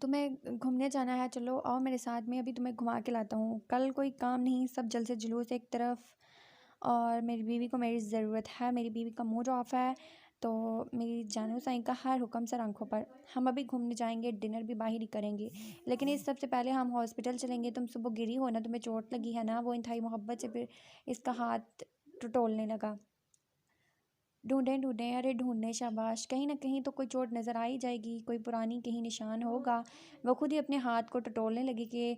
تمہیں گھومنے جانا ہے، چلو آؤ میرے ساتھ میں، ابھی تمہیں گھما کے لاتا ہوں، کل کوئی کام نہیں، سب جلد سے جلوس ایک طرف، اور میری بیوی کو میری ضرورت ہے، میری بیوی کا موڈ آف ہے، تو میری جانو سائیں کا ہر حکم سر آنکھوں پر، ہم ابھی گھومنے جائیں گے، ڈنر بھی باہر ہی کریں گے، لیکن اس سب سے پہلے ہم ہاسپٹل چلیں گے، تم صبح گری ہو نا، تمہیں چوٹ لگی ہے نا۔ وہ انتہائی محبت سے پھر اس کا ہاتھ ٹٹولنے لگا۔ ڈھونڈیں ارے ڈھونڈیں، شاباش، کہیں نہ کہیں تو کوئی چوٹ نظر آ ہی جائے گی، کوئی پرانی کہیں نشان ہوگا۔ وہ خود ہی اپنے ہاتھ کو ٹٹولنے لگی کہ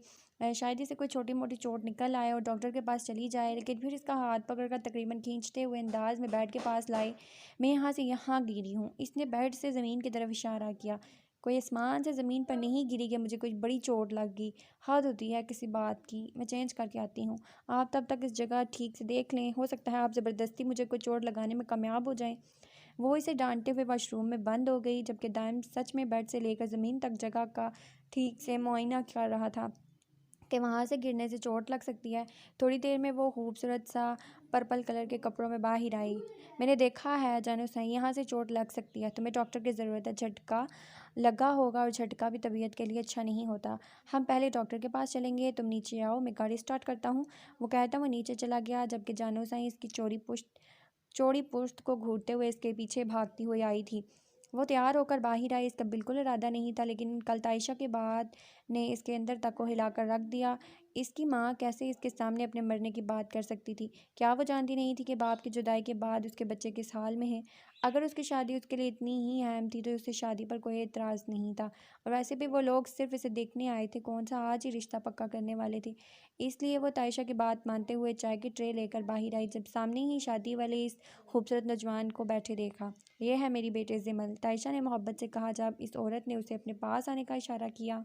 شاید اسے کوئی چھوٹی موٹی چوٹ نکل آئے اور ڈاکٹر کے پاس چلی جائے، لیکن پھر اس کا ہاتھ پکڑ کر تقریباً کھینچتے ہوئے انداز میں بیڈ کے پاس لائے۔ میں یہاں سے یہاں گری ہوں، اس نے بیڈ سے زمین کی طرف اشارہ کیا۔ کوئی آسمان سے زمین پر نہیں گری کہ مجھے کوئی بڑی چوٹ لگ گئی، حد ہوتی ہے کسی بات کی، میں چینج کر کے آتی ہوں، آپ تب تک اس جگہ ٹھیک سے دیکھ لیں، ہو سکتا ہے آپ زبردستی مجھے کوئی چوٹ لگانے میں کامیاب ہو جائیں۔ وہ اسے ڈانٹتے ہوئے واش روم میں بند ہو گئی، جبکہ دائم سچ میں بیڈ سے لے کر زمین تک جگہ کا ٹھیک سے معائنہ کر رہا تھا کہ وہاں سے گرنے سے چوٹ لگ سکتی ہے۔ تھوڑی دیر میں وہ خوبصورت سا پرپل کلر کے کپڑوں میں باہر آئی۔ میں نے دیکھا ہے جانو سائیں، یہاں سے چوٹ لگ سکتی ہے، تمہیں ڈاکٹر کی ضرورت ہے، جھٹکا لگا ہوگا اور جھٹکا بھی طبیعت کے لیے اچھا نہیں ہوتا، ہم پہلے ڈاکٹر کے پاس چلیں گے، تم نیچے آؤ، میں گاڑی سٹارٹ کرتا ہوں۔ وہ کہتا وہ نیچے چلا گیا، جبکہ جانو سائیں اس کی چوڑی پشت کو گھورتے ہوئے اس کے پیچھے بھاگتی ہوئی آئی تھی۔ وہ تیار ہو کر باہر آئی، اس کا بالکل ارادہ نہیں تھا، لیکن کل تائشہ کے بعد نے اس کے اندر تک کو ہلا کر رکھ دیا۔ اس کی ماں کیسے اس کے سامنے اپنے مرنے کی بات کر سکتی تھی؟ کیا وہ جانتی نہیں تھی کہ باپ کی جدائی کے بعد اس کے بچے کس حال میں ہیں؟ اگر اس کی شادی اس کے لیے اتنی ہی اہم تھی تو اسے شادی پر کوئی اعتراض نہیں تھا، اور ویسے بھی وہ لوگ صرف اسے دیکھنے آئے تھے، کون سا آج ہی رشتہ پکا کرنے والے تھے۔ اس لیے وہ تائشہ کی بات مانتے ہوئے چائے کی ٹرے لے کر باہر آئی، جب سامنے ہی شادی والے اس خوبصورت نوجوان کو بیٹھے دیکھا۔ یہ ہے میری بیٹے زمل، تائشہ نے محبت سے کہا جب اس عورت نے اسے اپنے پاس آنے کا اشارہ کیا۔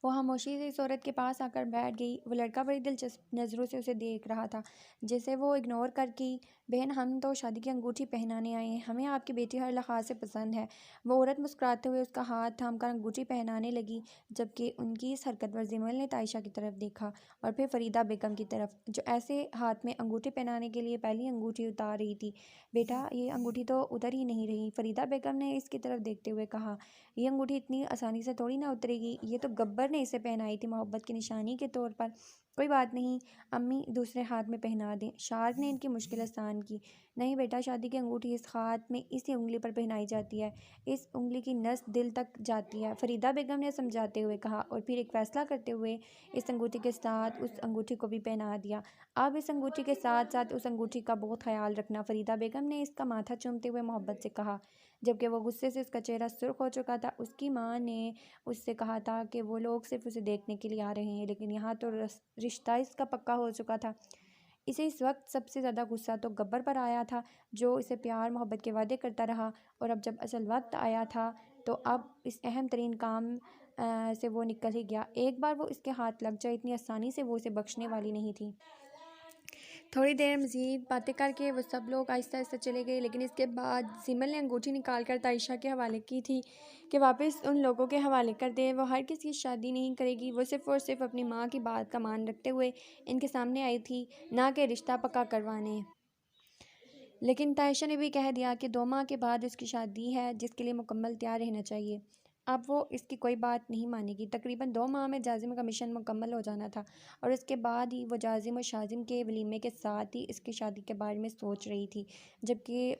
وہ خاموشی سے اس عورت کے پاس آ کر بیٹھ گئی۔ وہ لڑکا بڑی دلچسپ نظروں سے اسے دیکھ رہا تھا، جسے وہ اگنور کر کی۔ بہن، ہم تو شادی کی انگوٹھی پہنانے آئے ہیں، ہمیں آپ کی بیٹی ہر لحاظ سے پسند ہے۔ وہ عورت مسکراتے ہوئے اس کا ہاتھ تھام کر انگوٹھی پہنانے لگی، جبکہ ان کی اس حرکت پر زمل نے تائشہ کی طرف دیکھا اور پھر فریدہ بیگم کی طرف، جو ایسے ہاتھ میں انگوٹھی پہنانے کے لیے پہلی انگوٹھی اتار رہی تھی۔ بیٹا، یہ انگوٹھی تو اتر ہی نہیں رہی، فریدہ بیگم نے اس کی طرف دیکھتے ہوئے کہا۔ یہ انگوٹھی اتنی آسانی سے تھوڑی نہ اترے گی، یہ تو گبر نے اسے پہنائی تھی محبت کی نشانی کے طور پر۔ کوئی بات نہیں امی، دوسرے ہاتھ میں پہنا دیں، شارک نے ان کی مشکل آسان کی۔ نہیں بیٹا، شادی کی انگوٹھی اس ہاتھ میں اسی انگلی پر پہنائی جاتی ہے، اس انگلی کی نس دل تک جاتی ہے، فریدہ بیگم نے سمجھاتے ہوئے کہا، اور پھر ایک فیصلہ کرتے ہوئے اس انگوٹھی کے ساتھ اس انگوٹھی کو بھی پہنا دیا۔ اب اس انگوٹھی کے ساتھ ساتھ اس انگوٹھی کا بہت خیال رکھنا، فریدہ بیگم نے اس کا ماتھا چومتے ہوئے محبت سے کہا، جبکہ وہ غصے سے اس کا چہرہ سرخ ہو چکا تھا۔ اس کی ماں نے اس سے کہا تھا کہ وہ لوگ صرف اسے دیکھنے کے لیے آ رہے ہیں، لیکن یہاں تو رشتہ اس کا پکا ہو چکا تھا۔ اسے اس وقت سب سے زیادہ غصہ تو گبر پر آیا تھا، جو اسے پیار محبت کے وعدے کرتا رہا، اور اب جب اصل وقت آیا تھا تو اب اس اہم ترین کام سے وہ نکل ہی گیا۔ ایک بار وہ اس کے ہاتھ لگ جائے، اتنی آسانی سے وہ اسے بخشنے والی نہیں تھی۔ تھوڑی دیر مزید باتیں کر کے وہ سب لوگ آہستہ آہستہ چلے گئے، لیکن اس کے بعد زمل نے انگوٹھی نکال کر تائشہ کے حوالے کی تھی کہ واپس ان لوگوں کے حوالے کر دے، وہ ہر کسی کی شادی نہیں کرے گی، وہ صرف اور صرف اپنی ماں کی بات کا مان رکھتے ہوئے ان کے سامنے آئی تھی، نہ کہ رشتہ پکا کروانے۔ لیکن تائشہ نے بھی کہہ دیا کہ 2 ماہ کے بعد اس کی شادی ہے، جس کے لیے مکمل تیار رہنا چاہیے۔ اب وہ اس کی کوئی بات نہیں مانے گی۔ تقریباً 2 ماہ میں جازم کا مشن مکمل ہو جانا تھا، اور اس کے بعد ہی وہ جازم و شازم کے ولیمے کے ساتھ ہی اس کی شادی کے بارے میں سوچ رہی تھی، جبکہ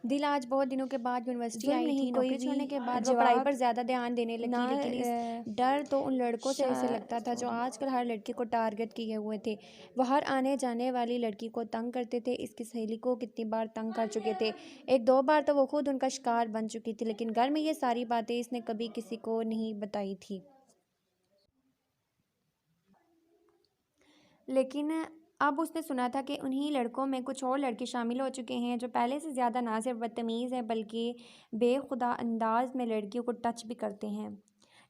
دل آج بہت دنوں کے بعد یونیورسٹی آئی تھی۔ نوکری چھوڑنے کے بعد وہ پڑھائی پر زیادہ دھیان دینے لگی، لیکن اس ڈر تو ان لڑکوں سے اسے لگتا تھا جو آج کل ہر لڑکی کو ٹارگٹ کیے ہوئے تھے۔ وہ ہر آنے جانے والی لڑکی کو تنگ کرتے تھے، اس کی سہیلی کو کتنی بار تنگ کر چکے تھے، 1-2 بار تو وہ خود ان کا شکار بن چکی تھی، لیکن گھر میں یہ ساری باتیں اس نے کبھی کسی کو نہیں بتائی تھی۔ لیکن اب اس نے سنا تھا کہ انہی لڑکوں میں کچھ اور لڑکے شامل ہو چکے ہیں جو پہلے سے زیادہ نہ صرف بدتمیز ہیں بلکہ بے خدا انداز میں لڑکیوں کو ٹچ بھی کرتے ہیں۔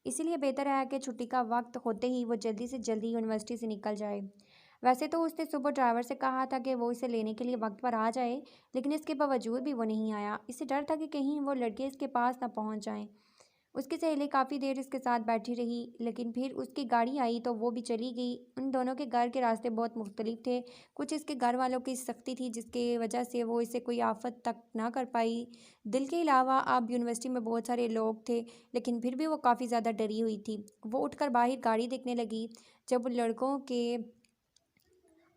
اسی لیے بہتر ہے کہ چھٹی کا وقت ہوتے ہی وہ جلدی سے جلدی یونیورسٹی سے نکل جائے۔ ویسے تو اس نے صبح ڈرائیور سے کہا تھا کہ وہ اسے لینے کے لیے وقت پر آ جائے، لیکن اس کے باوجود بھی وہ نہیں آیا۔ اسے ڈر تھا کہ کہیں وہ لڑکے اس کے پاس نہ پہنچ جائیں۔ اس کی سہیلی کافی دیر اس کے ساتھ بیٹھی رہی، لیکن پھر اس کی گاڑی آئی تو وہ بھی چلی گئی۔ ان دونوں کے گھر کے راستے بہت مختلف تھے۔ کچھ اس کے گھر والوں کی سختی تھی جس کی وجہ سے وہ اسے کوئی آفت تک نہ کر پائی۔ دل کے علاوہ اب یونیورسٹی میں بہت سارے لوگ تھے، لیکن پھر بھی وہ کافی زیادہ ڈری ہوئی تھی۔ وہ اٹھ کر باہر گاڑی دیکھنے لگی۔ جب وہ لڑکوں کے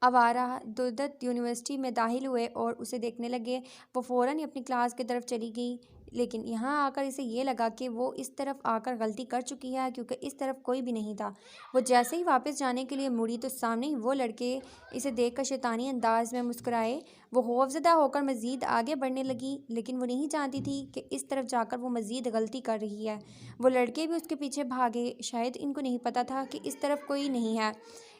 آوارہ دودت یونیورسٹی میں داخل ہوئے اور اسے دیکھنے لگے، وہ فوراً اپنی کلاس کی طرف چلی گئی، لیکن یہاں آ کر اسے یہ لگا کہ وہ اس طرف آ کر غلطی کر چکی ہے، کیونکہ اس طرف کوئی بھی نہیں تھا۔ وہ جیسے ہی واپس جانے کے لیے مڑی تو سامنے ہی وہ لڑکے اسے دیکھ کر شیطانی انداز میں مسکرائے۔ وہ خوفزدہ ہو کر مزید آگے بڑھنے لگی، لیکن وہ نہیں جانتی تھی کہ اس طرف جا کر وہ مزید غلطی کر رہی ہے۔ وہ لڑکے بھی اس کے پیچھے بھاگے، شاید ان کو نہیں پتہ تھا کہ اس طرف کوئی نہیں ہے۔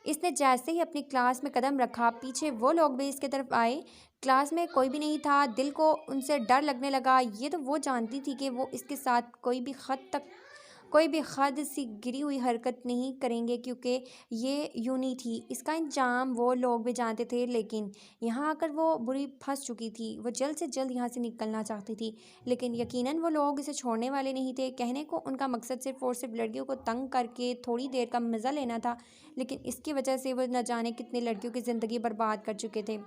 اس نے جیسے ہی اپنی کلاس میں قدم رکھا، پیچھے وہ لوگ بھی اس کی طرف آئے۔ کلاس میں کوئی بھی نہیں تھا۔ دل کو ان سے ڈر لگنے لگا۔ یہ تو وہ جانتی تھی کہ وہ اس کے ساتھ کوئی بھی خد سی گری ہوئی حرکت نہیں کریں گے، کیونکہ یہ یونی تھی۔ اس کا انجام وہ لوگ بھی جانتے تھے، لیکن یہاں آ کر وہ بری پھنس چکی تھی۔ وہ جلد سے جلد یہاں سے نکلنا چاہتی تھی، لیکن یقیناً وہ لوگ اسے چھوڑنے والے نہیں تھے۔ کہنے کو ان کا مقصد صرف اور صرف لڑکیوں کو تنگ کر کے تھوڑی دیر کا مزہ لینا تھا، لیکن اس کی وجہ سے وہ نہ جانے کتنے لڑکیوں کی زندگی برباد کر چکے تھے۔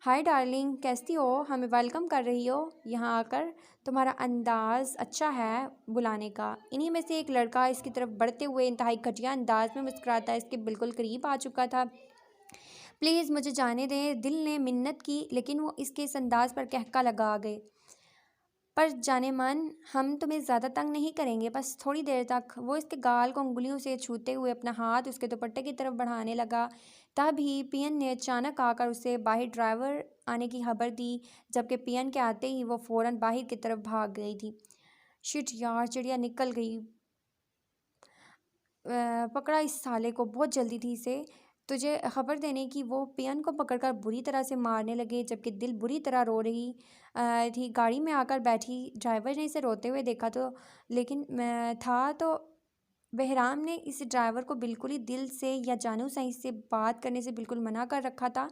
ہائے ڈارلنگ، کیسی ہو؟ ہمیں ویلکم کر رہی ہو یہاں آ کر؟ تمہارا انداز اچھا ہے بلانے کا۔ انہی میں سے ایک لڑکا اس کی طرف بڑھتے ہوئے انتہائی گھٹیا انداز میں مسکراتا اس کے بالکل قریب آ چکا تھا۔ پلیز مجھے جانے دیں، دل نے منت کی، لیکن وہ اس کے اس انداز پر کہکا لگا گئے۔ پر جانے من، ہم تمہیں زیادہ تنگ نہیں کریں گے، بس تھوڑی دیر تک۔ وہ اس کے گال کو انگلیوں سے چھوتے ہوئے اپنا ہاتھ اس کے دوپٹے کی طرف بڑھانے لگا۔ تب ہی پین نے اچانک آ کر اسے باہر ڈرائیور آنے کی خبر دی، جبکہ پین کے آتے ہی وہ فوراً باہر کی طرف بھاگ گئی تھی۔ شٹ یار، چڑیا نکل گئی۔ پکڑا اس سالے کو، بہت جلدی تھی اسے تجھے خبر دینے کی۔ وہ پین کو پکڑ کر بری طرح سے مارنے لگے، جبکہ دل بری طرح رو رہی تھی۔ گاڑی میں آ کر بیٹھی ڈرائیور نے اسے روتے ہوئے دیکھا تو بہرام نے اس ڈرائیور کو بالکل ہی دل سے یا جانو سائیں سے بات کرنے سے بالکل منع کر رکھا تھا،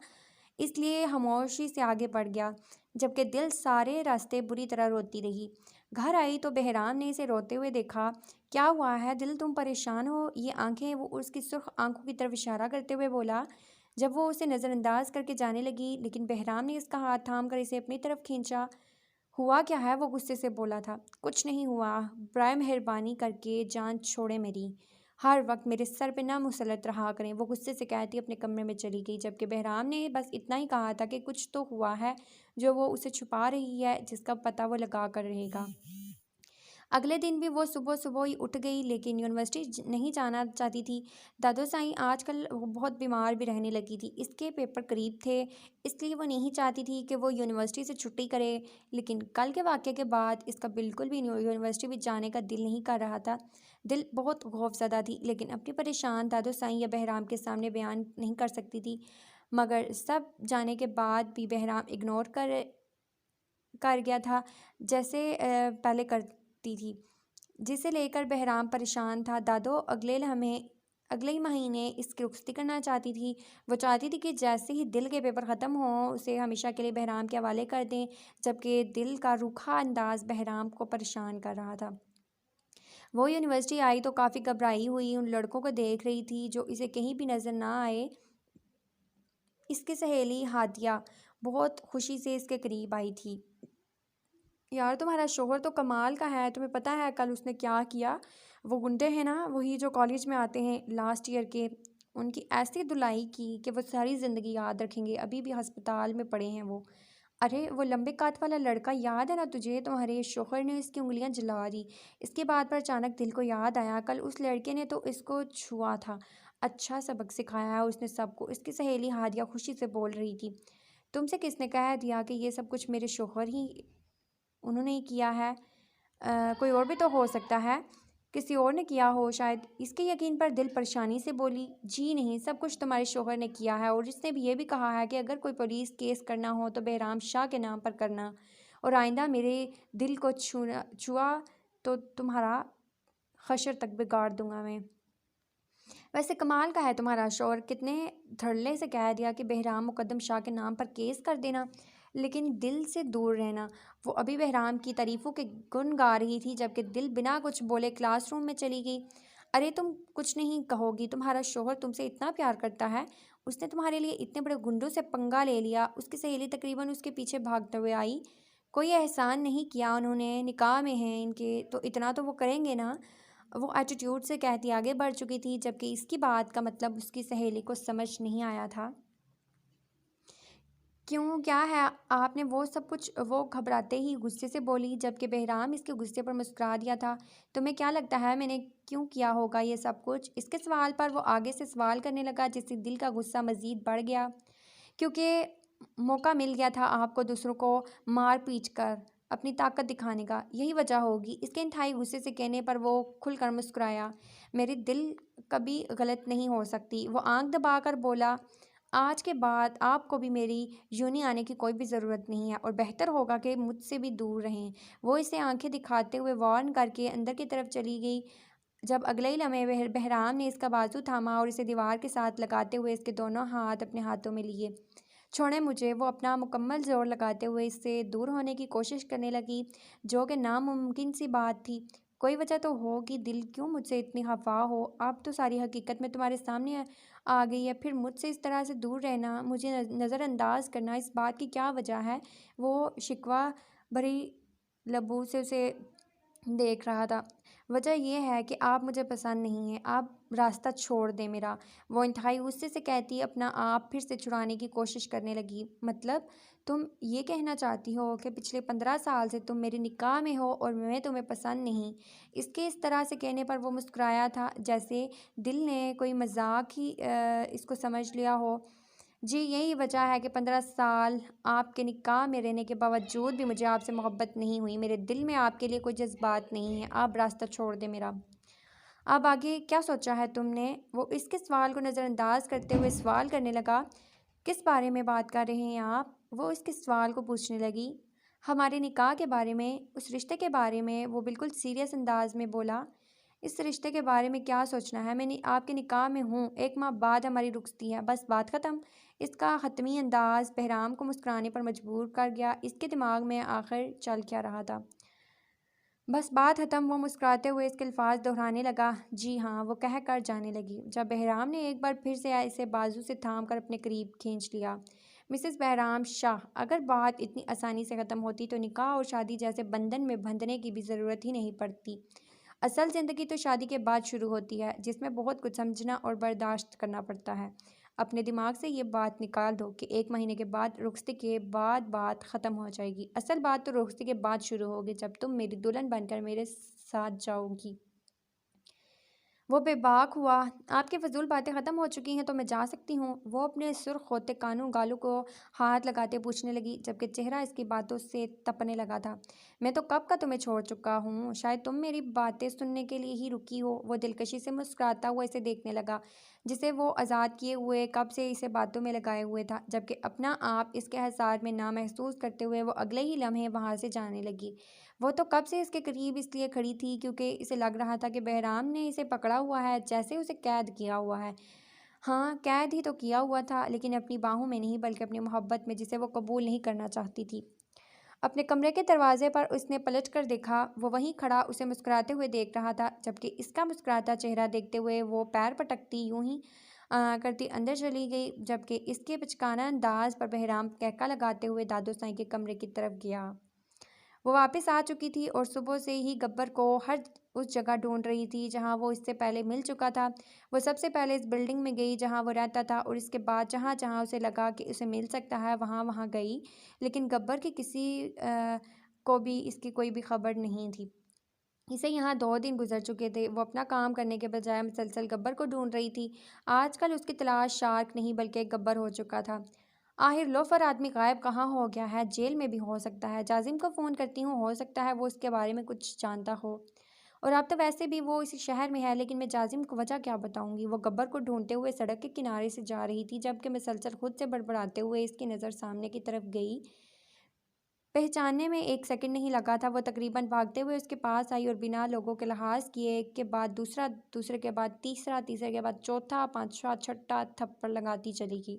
اس لیے خاموشی سے آگے بڑھ گیا، جبکہ دل سارے راستے بری طرح روتی رہی۔ گھر آئی تو بہرام نے اسے روتے ہوئے دیکھا۔ کیا ہوا ہے دل، تم پریشان ہو؟ یہ آنکھیں، وہ اس کی سرخ آنکھوں کی طرف اشارہ کرتے ہوئے بولا، جب وہ اسے نظر انداز کر کے جانے لگی، لیکن بہرام نے اس کا ہاتھ تھام کر اسے اپنی طرف کھینچا۔ ہوا کیا ہے؟ وہ غصے سے بولا تھا۔ کچھ نہیں ہوا، برائے مہربانی کر کے جان چھوڑے میری، ہر وقت میرے سر پہ نہ مسلط رہا کریں، وہ غصے سے کہتی اپنے کمرے میں چلی گئی، جبکہ بہرام نے بس اتنا ہی کہا تھا کہ کچھ تو ہوا ہے جو وہ اسے چھپا رہی ہے، جس کا پتہ وہ لگا کر رہے گا۔ اگلے دن بھی وہ صبح ہی اٹھ گئی، لیکن یونیورسٹی نہیں جانا چاہتی تھی۔ دادو سائیں آج کل بہت بیمار بھی رہنے لگی تھی، اس کے پیپر قریب تھے، اس لیے وہ نہیں چاہتی تھی کہ وہ یونیورسٹی سے چھٹی کرے، لیکن کل کے واقعے کے بعد اس کا بالکل بھی یونیورسٹی بھی جانے کا دل نہیں کر رہا تھا۔ دل بہت خوف زدہ تھی، لیکن اپنی پریشان دادو سائیں یا بہرام کے سامنے بیان نہیں کر سکتی تھی۔ مگر سب جانے کے بعد بھی بہرام اگنور کر گیا تھا، جیسے پہلے کرتی تھی، جسے لے کر بہرام پریشان تھا۔ دادو اگلے ہی مہینے اس کی رخصتی کرنا چاہتی تھی۔ وہ چاہتی تھی کہ جیسے ہی دل کے پیپر ختم ہوں اسے ہمیشہ کے لیے بہرام کے حوالے کر دیں، جبکہ دل کا روکھا انداز بہرام کو پریشان کر رہا تھا۔ وہ یونیورسٹی آئی تو کافی گھبرائی ہوئی ان لڑکوں کو دیکھ رہی تھی جو اسے کہیں بھی نظر نہ آئے۔ اس کی سہیلی ہادیہ بہت خوشی سے اس کے قریب آئی تھی۔ یار تمہارا شوہر تو کمال کا ہے، تمہیں پتہ ہے کل اس نے کیا کیا؟ وہ گنڈے ہیں نا، وہی جو کالج میں آتے ہیں لاسٹ ایئر کے، ان کی ایسی دھلائی کی کہ وہ ساری زندگی یاد رکھیں گے، ابھی بھی ہسپتال میں پڑے ہیں وہ۔ ارے وہ لمبے قد والا لڑکا یاد ہے نا تجھے؟ تمہارے شوہر نے اس کی انگلیاں جلا دی۔ اس کی بات پر اچانک دل کو یاد آیا، کل اس لڑکے نے تو اس کو چھوا تھا، اچھا سبق سکھایا ہے اس نے سب کو۔ اس کی سہیلی ہادیہ خوشی سے بول رہی تھی۔ تم سے کس نے کہہ دیا کہ یہ سب کچھ میرے شوہر ہی انہوں نے کیا ہے؟ کوئی اور بھی تو ہو سکتا ہے، کسی اور نے کیا ہو شاید۔ اس کے یقین پر دل پریشانی سے بولی، جی نہیں، سب کچھ تمہارے شوہر نے کیا ہے، اور اس نے یہ بھی کہا ہے کہ اگر کوئی پولیس کیس کرنا ہو تو بہرام شاہ کے نام پر کرنا، اور آئندہ میرے دل کو چھوا تو تمہارا حشر تک بگاڑ دوں گا میں۔ ویسے کمال کا ہے تمہارا شوہر، کتنے دھڑلے سے کہہ دیا کہ بہرام مقدم شاہ کے نام پر کیس کر دینا۔ لیکن دل سے دور رہنا۔ وہ ابھی بہرام کی تعریفوں کے گن گا رہی تھی جب کہ دل بنا کچھ بولے کلاس روم میں چلی گئی۔ ارے تم کچھ نہیں کہو گی، تمہارا شوہر تم سے اتنا پیار کرتا ہے، اس نے تمہارے لیے اتنے بڑے گنڈوں سے پنگا لے لیا۔ اس کی سہیلی تقریباً اس کے پیچھے بھاگتے ہوئے آئی۔ کوئی احسان نہیں کیا انہوں نے، نکاح میں ہیں ان کے تو اتنا تو وہ کریں گے نا، وہ ایٹیٹیوڈ سے کہتی آگے بڑھ چکی تھی جبکہ اس کی بات کا مطلب اس کی سہیلی کو سمجھ نہیں آیا تھا۔ کیوں کیا ہے آپ نے وہ سب کچھ؟ وہ گھبراتے ہی غصے سے بولی جبکہ بہرام اس کے غصے پر مسکرا دیا تھا۔ تمہیں کیا لگتا ہے میں نے کیوں کیا ہوگا یہ سب کچھ؟ اس کے سوال پر وہ آگے سے سوال کرنے لگا جس سے دل کا غصہ مزید بڑھ گیا، کیونکہ موقع مل گیا تھا آپ کو دوسروں کو مار پیٹ کر اپنی طاقت دکھانے کا، یہی وجہ ہوگی۔ اس کے انتہائی غصے سے کہنے پر وہ کھل کر مسکرایا۔ میری دل کبھی غلط نہیں ہو سکتی، وہ آنکھ دبا کر بولا۔ آج کے بعد آپ کو بھی میری یونی آنے کی کوئی بھی ضرورت نہیں ہے اور بہتر ہوگا کہ مجھ سے بھی دور رہیں۔ وہ اسے آنکھیں دکھاتے ہوئے وارن کر کے اندر کی طرف چلی گئی۔ جب اگلے ہی لمحے بہرام نے اس کا بازو تھاما اور اسے دیوار کے ساتھ لگاتے ہوئے اس کے دونوں ہاتھ اپنے ہاتھوں میں لیے۔ چھوڑیں مجھے، وہ اپنا مکمل زور لگاتے ہوئے اس سے دور ہونے کی کوشش کرنے لگی جو کہ ناممکن سی بات تھی۔ کوئی وجہ تو ہو کہ دل کیوں مجھ سے اتنی خفا ہو، اب تو ساری حقیقت میں تمہارے سامنے آ گئی ہے، پھر مجھ سے اس طرح سے دور رہنا، مجھے نظر انداز کرنا، اس بات کی کیا وجہ ہے؟ وہ شکوہ بھری لبوں سے اسے دیکھ رہا تھا۔ وجہ یہ ہے کہ آپ مجھے پسند نہیں ہیں، آپ راستہ چھوڑ دیں میرا، وہ انتہائی غصے سے کہتی اپنا آپ پھر سے چھڑانے کی کوشش کرنے لگی۔ مطلب تم یہ کہنا چاہتی ہو کہ پچھلے 15 سال سے تم میری نکاح میں ہو اور میں تمہیں پسند نہیں؟ اس کے اس طرح سے کہنے پر وہ مسکرایا تھا جیسے دل نے کوئی مذاق ہی اس کو سمجھ لیا ہو۔ جی یہی وجہ ہے کہ 15 سال آپ کے نکاح میں رہنے کے باوجود بھی مجھے آپ سے محبت نہیں ہوئی، میرے دل میں آپ کے لیے کوئی جذبات نہیں ہیں، آپ راستہ چھوڑ دیں میرا۔ اب آگے کیا سوچا ہے تم نے؟ وہ اس کے سوال کو نظر انداز کرتے ہوئے سوال کرنے لگا۔ کس بارے میں بات کر رہے ہیں آپ؟ وہ اس کے سوال کو پوچھنے لگی۔ ہمارے نکاح کے بارے میں، اس رشتے کے بارے میں، وہ بالکل سیریس انداز میں بولا۔ اس رشتے کے بارے میں کیا سوچنا ہے؟ میں آپ کے نکاح میں ہوں، 1 ماہ بعد ہماری رخصتی ہے، بس بات ختم۔ اس کا حتمی انداز بہرام کو مسکرانے پر مجبور کر گیا۔ اس کے دماغ میں آخر چل کیا رہا تھا؟ بس بات ختم، وہ مسکراتے ہوئے اس کے الفاظ دہرانے لگا۔ جی ہاں، وہ کہہ کر جانے لگی جب بہرام نے ایک بار پھر سے اسے بازو سے تھام کر اپنے قریب کھینچ لیا۔ مسز بہرام شاہ، اگر بات اتنی آسانی سے ختم ہوتی تو نکاح اور شادی جیسے بندھن میں بندھنے کی بھی ضرورت ہی نہیں پڑتی۔ اصل زندگی تو شادی کے بعد شروع ہوتی ہے جس میں بہت کچھ سمجھنا اور برداشت کرنا پڑتا ہے۔ اپنے دماغ سے یہ بات نکال دو کہ 1 مہینے کے بعد رخصتی کے بعد بات ختم ہو جائے گی۔ اصل بات تو رخصتی کے بعد شروع ہوگی جب تم میری دلہن بن کر میرے ساتھ جاؤ گی۔ وہ بے باک ہوا۔ آپ کی فضول باتیں ختم ہو چکی ہیں تو میں جا سکتی ہوں؟ وہ اپنے سرخ ہوتے کانوں گالوں کو ہاتھ لگاتے پوچھنے لگی جبکہ چہرہ اس کی باتوں سے تپنے لگا تھا۔ میں تو کب کا تمہیں چھوڑ چکا ہوں، شاید تم میری باتیں سننے کے لیے ہی رکی ہو۔ وہ دلکشی سے مسکراتا ہوا اسے دیکھنے لگا جسے وہ آزاد کیے ہوئے کب سے اسے باتوں میں لگائے ہوئے تھا جبکہ اپنا آپ اس کے حساب میں نہ محسوس کرتے ہوئے وہ اگلے ہی لمحے وہاں سے جانے لگی۔ وہ تو کب سے اس کے قریب اس لیے کھڑی تھی کیونکہ اسے لگ رہا تھا کہ بہرام نے اسے پکڑا ہوا ہے، جیسے اسے قید کیا ہوا ہے۔ ہاں قید ہی تو کیا ہوا تھا، لیکن اپنی باہوں میں نہیں بلکہ اپنی محبت میں جسے وہ قبول نہیں کرنا چاہتی تھی۔ اپنے کمرے کے دروازے پر اس نے پلٹ کر دیکھا، وہ وہیں کھڑا اسے مسکراتے ہوئے دیکھ رہا تھا جبکہ اس کا مسکراتا چہرہ دیکھتے ہوئے وہ پیر پٹکتی یوں ہی کرتی اندر چلی گئی جبکہ اس کے بچکانہ انداز پر بہرام کہکا لگاتے ہوئے دادو سائیں کے کمرے کی طرف گیا۔ وہ واپس آ چکی تھی اور صبح سے ہی گبر کو ہر اس جگہ ڈھونڈ رہی تھی جہاں وہ اس سے پہلے مل چکا تھا۔ وہ سب سے پہلے اس بلڈنگ میں گئی جہاں وہ رہتا تھا اور اس کے بعد جہاں جہاں اسے لگا کہ اسے مل سکتا ہے وہاں وہاں گئی، لیکن گبر کی کسی کو بھی اس کی کوئی بھی خبر نہیں تھی۔ اسے یہاں 2 دن گزر چکے تھے، وہ اپنا کام کرنے کے بجائے مسلسل گبر کو ڈھونڈ رہی تھی۔ آج کل اس کی تلاش شارک نہیں بلکہ ایک گبر ہو چکا تھا۔ آخر لوفر آدمی غائب کہاں ہو گیا ہے؟ جیل میں بھی ہو سکتا ہے۔ جازم کو فون کرتی ہوں، ہو سکتا ہے وہ اس کے بارے میں کچھ جانتا ہو، اور اب تو ویسے بھی وہ اسی شہر میں ہے، لیکن میں جازم کو وجہ کیا بتاؤں گی؟ وہ گبر کو ڈھونڈتے ہوئے سڑک کے کنارے سے جا رہی تھی جبکہ مسلسل خود سے بڑبڑاتے ہوئے اس کی نظر سامنے کی طرف گئی۔ پہچاننے میں 1 سیکنڈ نہیں لگا تھا، وہ تقریباً بھاگتے ہوئے اس کے پاس آئی اور بنا لوگوں کے لحاظ کیے ایک کے بعد دوسرا، دوسرے کے بعد تیسرا، تیسرے کے بعد چوتھا، 5واں، 6واں تھپڑ لگاتی چلی گئی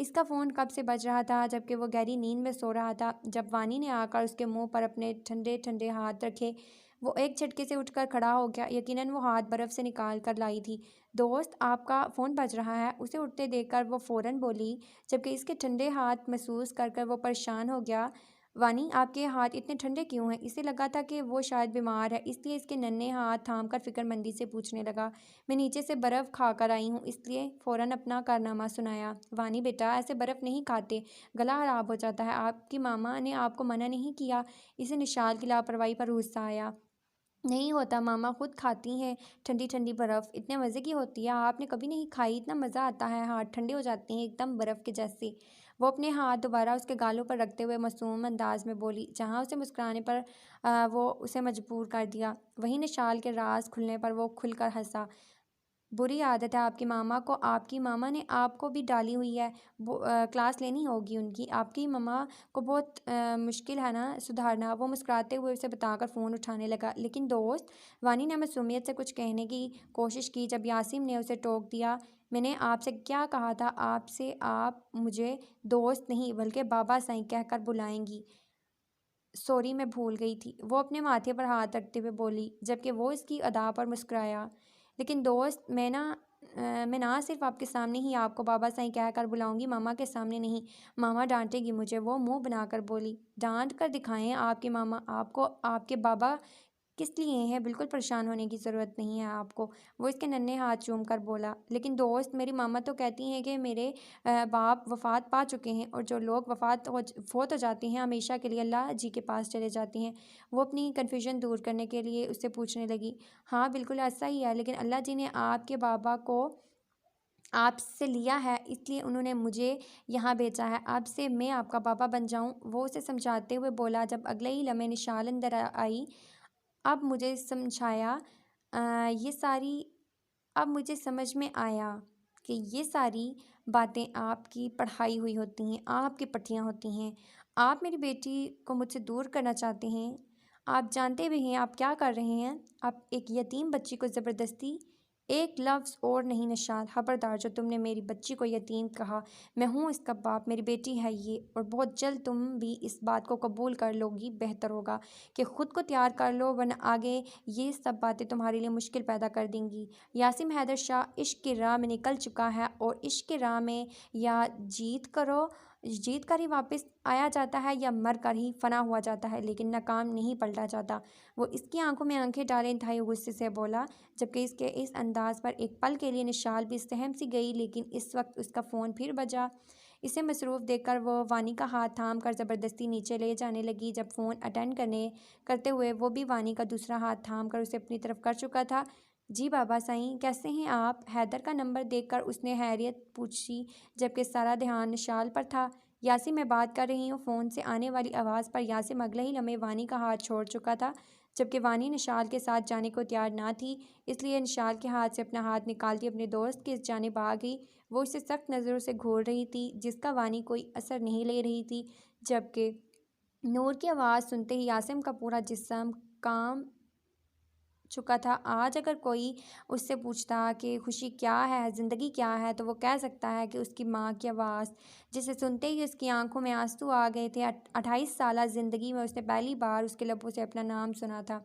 اس کا فون کب سے بج رہا تھا جبکہ وہ گہری نیند میں سو رہا تھا۔ جب وانی نے آ کر اس کے منہ پر اپنے ٹھنڈے ٹھنڈے ہاتھ رکھے، وہ ایک جھٹکے سے اٹھ کر کھڑا ہو گیا۔ یقیناً وہ ہاتھ برف سے نکال کر لائی تھی۔ دوست، آپ کا فون بج رہا ہے۔ اسے اٹھتے دیکھ کر وہ فوراً بولی، جبکہ اس کے ٹھنڈے ہاتھ محسوس کر کر وہ پریشان ہو گیا۔ وانی، آپ کے ہاتھ اتنے ٹھنڈے کیوں ہیں؟ اسے لگا تھا کہ وہ شاید بیمار ہے، اس لیے اس کے ننھے ہاتھ تھام کر فکر مندی سے پوچھنے لگا۔ میں نیچے سے برف کھا کر آئی ہوں، اس لیے فوراً اپنا کارنامہ سنایا۔ وانی بیٹا، ایسے برف نہیں کھاتے، گلا خراب ہو جاتا ہے۔ آپ کی ماما نے آپ کو منع نہیں کیا؟ اسے نشال کی لاپرواہی پر غصہ آیا۔ نہیں ہوتا، ماما خود کھاتی ہیں ٹھنڈی ٹھنڈی برف، اتنے مزے کی ہوتی ہے، آپ نے کبھی نہیں کھائی، اتنا مزہ آتا ہے، ہاتھ ٹھنڈے ہو جاتے ہیں ایک دم برف کے جیسے۔ وہ اپنے ہاتھ دوبارہ اس کے گالوں پر رکھتے ہوئے معصوم انداز میں بولی، جہاں اسے مسکرانے پر وہ اسے مجبور کر دیا، وہیں نشال کے راز کھلنے پر وہ کھل کر ہنسا۔ بری عادت ہے آپ کی ماما کو، آپ کی ماما نے آپ کو بھی ڈالی ہوئی ہے، کلاس لینی ہوگی ان کی، آپ کی ماما کو بہت مشکل ہے نا سدھارنا۔ وہ مسکراتے ہوئے اسے بتا کر فون اٹھانے لگا۔ لیکن دوست، وانی نے معصومیت سے کچھ کہنے کی کوشش کی جب یاسم نے اسے ٹوک دیا۔ میں نے آپ سے کیا کہا تھا آپ سے، آپ مجھے دوست نہیں بلکہ بابا سائیں کہہ کر بلائیں گی؟ سوری، میں بھول گئی تھی، وہ اپنے ماتھے پر ہاتھ رکھتے ہوئے بولی، جبکہ وہ اس کی ادا پر مسکرایا۔ لیکن دوست، میں نہ صرف آپ کے سامنے ہی آپ کو بابا سائیں کہہ کر بلاؤں گی، ماما کے سامنے نہیں، ماما ڈانٹے گی مجھے، وہ منہ بنا کر بولی۔ ڈانٹ کر دکھائیں آپ کی ماما آپ کو، آپ کے بابا کس لیے ہیں، بالکل پریشان ہونے کی ضرورت نہیں ہے آپ کو، وہ اس کے ننھے ہاتھ چوم کر بولا۔ لیکن دوست، میری ماما تو کہتی ہیں کہ میرے باپ وفات پا چکے ہیں اور جو لوگ فوت ہو جاتے ہیں ہمیشہ کے لیے اللہ جی کے پاس چلے جاتے ہیں۔ وہ اپنی کنفیوژن دور کرنے کے لیے اس سے پوچھنے لگی۔ ہاں بالکل ایسا ہی ہے، لیکن اللہ جی نے آپ کے بابا کو آپ سے لیا ہے، اس لیے انہوں نے مجھے یہاں بھیجا ہے، اب سے میں آپ کا بابا بن جاؤں، وہ اسے سمجھاتے ہوئے بولا۔ جب اگلے ہی لمحے نشال اندر آئی۔ اب مجھے سمجھ میں آیا کہ یہ ساری باتیں آپ کی پڑھائی ہوئی ہوتی ہیں، آپ کی پٹھیاں ہوتی ہیں، آپ میری بیٹی کو مجھ سے دور کرنا چاہتے ہیں، آپ جانتے بھی ہیں آپ کیا کر رہے ہیں، آپ ایک یتیم بچی کو زبردستی۔ ایک لفظ اور نہیں نشال، خبردار جو تم نے میری بچی کو یتیم کہا، میں ہوں اس کا باپ، میری بیٹی ہے یہ، اور بہت جلد تم بھی اس بات کو قبول کر لو گی، بہتر ہوگا کہ خود کو تیار کر لو ورنہ آگے یہ سب باتیں تمہارے لیے مشکل پیدا کر دیں گی۔ یاسم حیدر شاہ عشق کی راہ میں نکل چکا ہے اور عشق کی راہ میں یا جیت کر ہی واپس آیا جاتا ہے یا مر کر ہی فنا ہوا جاتا ہے، لیکن ناکام نہیں پلٹا جاتا۔ وہ اس کی آنکھوں میں آنکھیں ڈالے انتہائی غصے سے بولا، جبکہ اس کے اس انداز پر ایک پل کے لیے نشال بھی سہم سی گئی، لیکن اس وقت اس کا فون پھر بجا۔ اسے مصروف دیکھ کر وہ وانی کا ہاتھ تھام کر زبردستی نیچے لے جانے لگی۔ جب فون اٹینڈ کرتے ہوئے وہ بھی وانی کا دوسرا ہاتھ تھام کر اسے اپنی طرف کر چکا تھا۔ جی بابا سائیں، کیسے ہیں آپ؟ حیدر کا نمبر دیکھ کر اس نے حیریت پوچھی، جبکہ سارا دھیان نشال پر تھا۔ یاسم، میں بات کر رہی ہوں۔ فون سے آنے والی آواز پر یاسم اگلے ہی لمحے وانی کا ہاتھ چھوڑ چکا تھا، جبکہ وانی نشال کے ساتھ جانے کو تیار نہ تھی، اس لیے نشال کے ہاتھ سے اپنا ہاتھ نکالتی اپنے دوست کی جانب آ گئی۔ وہ اسے سخت نظروں سے گھور رہی تھی، جس کا وانی کوئی اثر نہیں لے رہی تھی، جبکہ نور کی آواز سنتے ہی یاسم کا پورا جسم کانپ چکا تھا۔ آج اگر کوئی اس سے پوچھتا کہ خوشی کیا ہے، زندگی کیا ہے، تو وہ کہہ سکتا ہے کہ اس کی ماں کی آواز، جسے سنتے ہی اس کی آنکھوں میں آنسو آ گئے تھے۔ 28 سالہ زندگی میں اس نے پہلی بار اس کے لبوں سے اپنا نام سنا تھا۔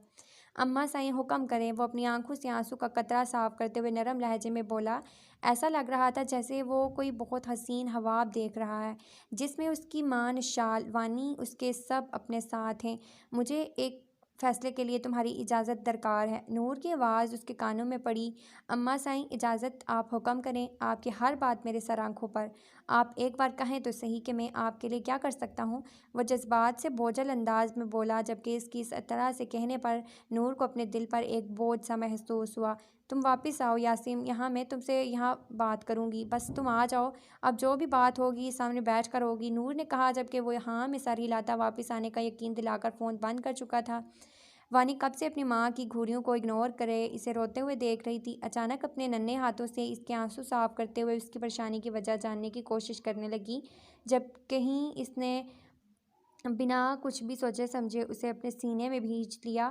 اماں سائیں حکم کریں، وہ اپنی آنکھوں سے آنسو کا قطرہ صاف کرتے ہوئے نرم لہجے میں بولا۔ ایسا لگ رہا تھا جیسے وہ کوئی بہت حسین خواب دیکھ رہا ہے، جس میں اس کی ماں نشال، وانی اس کے سب اپنے ساتھ ہیں۔ مجھے ایک فیصلے کے لیے تمہاری اجازت درکار ہے۔ نور کی آواز اس کے کانوں میں پڑی۔ اماں سائیں اجازت، آپ حکم کریں، آپ کی ہر بات میرے سر آنکھوں پر، آپ ایک بار کہیں تو صحیح کہ میں آپ کے لیے کیا کر سکتا ہوں؟ وہ جذبات سے بوجھل انداز میں بولا، جبکہ اس کی اس طرح سے کہنے پر نور کو اپنے دل پر ایک بوجھ سا محسوس ہوا۔ تم واپس آؤ یاسم، یہاں میں تم سے یہاں بات کروں گی، بس تم آ جاؤ، اب جو بھی بات ہوگی سامنے بیٹھ کر ہوگی، نور نے کہا، جبکہ وہ ہاں میں سر ہلاتا واپس آنے کا یقین دلا کر فون بند کر چکا تھا۔ وانی کب سے اپنی ماں کی گھوریوں کو اگنور کرے اسے روتے ہوئے دیکھ رہی تھی، اچانک اپنے ننھے ہاتھوں سے اس کے آنسو صاف کرتے ہوئے اس کی پریشانی کی وجہ جاننے کی کوشش کرنے لگی، جب کہیں اس نے بنا کچھ بھی سوچے سمجھے اسے اپنے سینے میں بھینچ لیا۔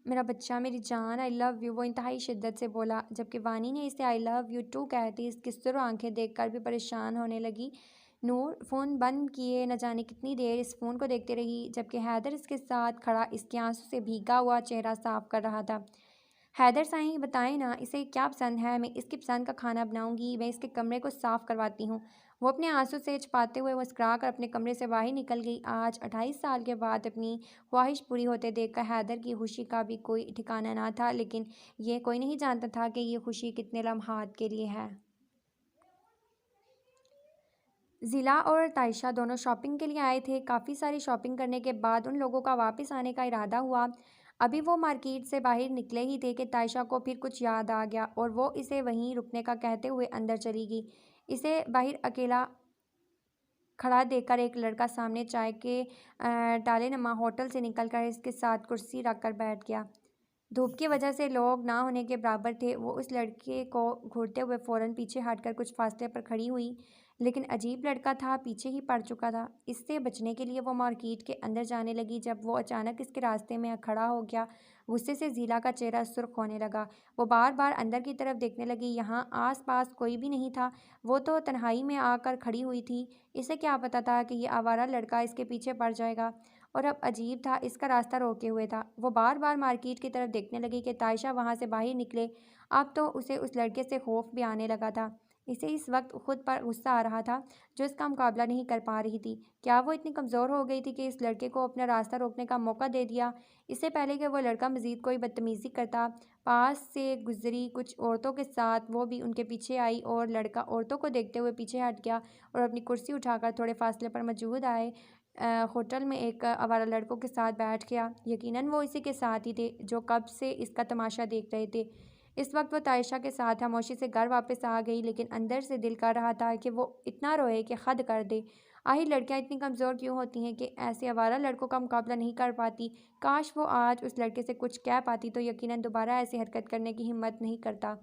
میرا بچہ، میری جان، آئی لو یو، وہ انتہائی شدت سے بولا، جبکہ وانی نے اسے آئی لو یو ٹو کہتے اس کی سرخ آنکھیں دیکھ کر بھی پریشان ہونے لگی۔ نور فون بند کیے نہ جانے کتنی دیر اس فون کو دیکھتے رہی، جبکہ حیدر اس کے ساتھ کھڑا اس کے آنسوں سے بھیگا ہوا چہرہ صاف کر رہا تھا۔ حیدر صاحب بتائیں نا اسے کیا پسند ہے، میں اس کی پسند کا کھانا بناؤں گی، میں اس کے کمرے کو صاف کرواتی ہوں۔ وہ اپنے آنسوں سے چھپاتے ہوئے مسکرا کر اپنے کمرے سے باہر نکل گئی۔ آج 28 سال کے بعد اپنی خواہش پوری ہوتے دیکھ کر حیدر کی خوشی کا بھی کوئی ٹھکانہ نہ تھا، لیکن یہ کوئی نہیں جانتا تھا کہ یہ خوشی کتنے لمحات کے لیے ہے۔ ضلع اور تائشہ دونوں شاپنگ کے لیے آئے تھے۔ کافی ساری شاپنگ کرنے کے بعد ان لوگوں کا واپس آنے کا ارادہ ہوا۔ ابھی وہ مارکیٹ سے باہر نکلے ہی تھے کہ تائشہ کو پھر کچھ یاد آ گیا اور وہ اسے وہیں رکنے کا کہتے ہوئے اندر چلی گئی۔ اسے باہر اکیلا کھڑا دیکھ کر ایک لڑکا سامنے چائے کے ڈالے نما ہوٹل سے نکل کر اس کے ساتھ کرسی رکھ کر بیٹھ گیا۔ دھوپ کی وجہ سے لوگ نہ ہونے کے برابر تھے۔ وہ اس لڑکے کو گھورتے ہوئے فوراً پیچھے ہٹ کر کچھ فاصلے پر کھڑی ہوئی، لیکن عجیب لڑکا تھا، پیچھے ہی پڑ چکا تھا۔ اس سے بچنے کے لیے وہ مارکیٹ کے اندر جانے لگی جب وہ اچانک اس کے راستے میں کھڑا ہو گیا۔ غصے سے ضلع کا چہرہ سرخ ہونے لگا۔ وہ بار بار اندر کی طرف دیکھنے لگی۔ یہاں آس پاس کوئی بھی نہیں تھا، وہ تو تنہائی میں آ کر کھڑی ہوئی تھی۔ اسے کیا پتا تھا کہ یہ آوارہ لڑکا اس کے پیچھے پڑ جائے گا، اور اب عجیب تھا اس کا راستہ روکے ہوئے تھا۔ وہ بار بار مارکیٹ کی طرف دیکھنے لگی کہ تائشہ وہاں سے باہر نکلے۔ اب تو اسے اس لڑکے سے خوف بھی آنے لگا تھا۔ اسے اس وقت خود پر غصہ آ رہا تھا جو اس کا مقابلہ نہیں کر پا رہی تھی۔ کیا وہ اتنی کمزور ہو گئی تھی کہ اس لڑکے کو اپنا راستہ روکنے کا موقع دے دیا؟ اس سے پہلے کہ وہ لڑکا مزید کوئی بدتمیزی کرتا، پاس سے گزری کچھ عورتوں کے ساتھ وہ بھی ان کے پیچھے آئی، اور لڑکا عورتوں کو دیکھتے ہوئے پیچھے ہٹ گیا اور اپنی کرسی اٹھا کر تھوڑے فاصلے پر موجود آئے ہوٹل میں ایک آوارہ لڑکوں کے ساتھ بیٹھ گیا۔ یقیناً وہ اسی کے ساتھ ہی تھے جو کب سے اس کا تماشا دیکھ رہے تھے۔ اس وقت وہ تائشہ کے ساتھ خاموشی سے گھر واپس آ گئی، لیکن اندر سے دل کر رہا تھا کہ وہ اتنا روئے کہ حد کر دے۔ آخر لڑکیاں اتنی کمزور کیوں ہوتی ہیں کہ ایسے آوارہ لڑکوں کا مقابلہ نہیں کر پاتی؟ کاش وہ آج اس لڑکے سے کچھ کہہ پاتی تو یقیناً دوبارہ ایسی حرکت کرنے کی ہمت نہیں کرتا۔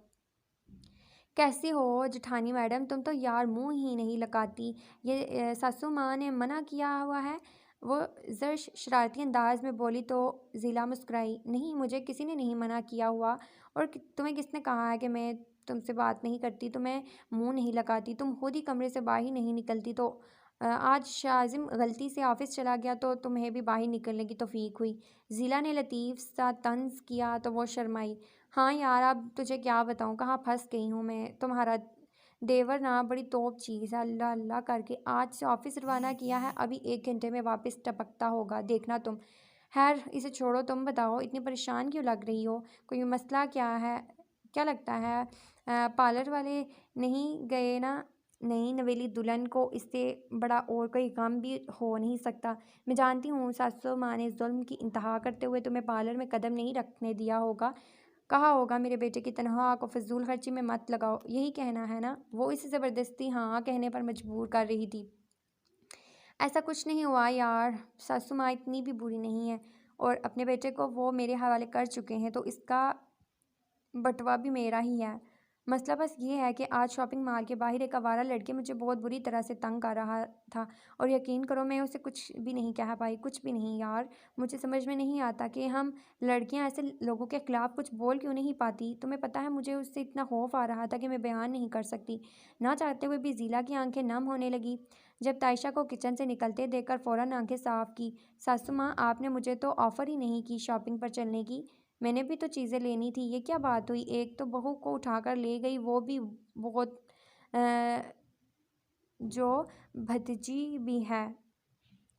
کیسی ہو جٹھانی میڈم، تم تو یار منہ ہی نہیں لگاتی، یہ ساسو ماں نے منع کیا ہوا ہے؟ وہ ذرا شرارتی انداز میں بولی تو ضلع مسکرائی۔ نہیں، مجھے کسی نے نہیں منع کیا ہوا، اور تمہیں کس نے کہا ہے کہ میں تم سے بات نہیں کرتی، تو میں منہ نہیں لگاتی؟ تم خود ہی کمرے سے باہر نہیں نکلتی، تو آج شازم غلطی سے آفس چلا گیا تو تمہیں بھی باہر نکلنے کی توفیق ہوئی۔ ضلع نے لطیف سا طنز کیا تو وہ شرمائی۔ ہاں یار، اب تجھے کیا بتاؤں، کہاں پھنس گئی ہوں میں۔ تمہارا دیور نا بڑی توپ چیز ہے، اللہ اللہ کر کے آج سے آفس روانہ کیا ہے، ابھی 1 گھنٹے میں واپس ٹپکتا ہوگا، دیکھنا تم۔ خیر اسے چھوڑو، تم بتاؤ اتنی پریشان کیوں لگ رہی ہو؟ کوئی مسئلہ کیا ہے؟ کیا لگتا ہے پارلر والے نہیں گئے نا؟ نہیں، نویلی دلہن کو اس سے بڑا اور کوئی غم بھی ہو نہیں سکتا۔ میں جانتی ہوں ساسو ماں نے ظلم کی انتہا کرتے ہوئے تمہیں پارلر میں قدم نہیں رکھنے دیا ہوگا، کہا ہوگا میرے بیٹے کی تنخواہ کو فضول خرچی میں مت لگاؤ، یہی کہنا ہے نا؟ وہ اسے زبردستی ہاں کہنے پر مجبور کر رہی تھی۔ ایسا کچھ نہیں ہوا یار، ساسو ماں اتنی بھی بری نہیں ہے، اور اپنے بیٹے کو وہ میرے حوالے کر چکے ہیں، تو اس کا بٹوا بھی میرا ہی ہے۔ مسئلہ بس یہ ہے کہ آج شاپنگ مال کے باہر ایک آوارہ لڑکے مجھے بہت بری طرح سے تنگ کر رہا تھا، اور یقین کرو میں اسے کچھ بھی نہیں کہہ پائی، کچھ بھی نہیں یار۔ مجھے سمجھ میں نہیں آتا کہ ہم لڑکیاں ایسے لوگوں کے خلاف کچھ بول کیوں نہیں پاتی۔ تمہیں پتہ ہے مجھے اس سے اتنا خوف آ رہا تھا کہ میں بیان نہیں کر سکتی۔ نہ چاہتے ہوئے بھی ضلع کی آنکھیں نم ہونے لگی جب تائشہ کو کچن سے نکلتے دیکھ کر فوراً آنکھیں صاف کی۔ ساسو ماں، آپ نے مجھے تو آفر ہی نہیں کی شاپنگ پر چلنے کی، میں نے بھی تو چیزیں لینی تھی، یہ کیا بات ہوئی؟ ایک تو بہو کو اٹھا کر لے گئی، وہ بھی بہت جو بھتیجی بھی ہے۔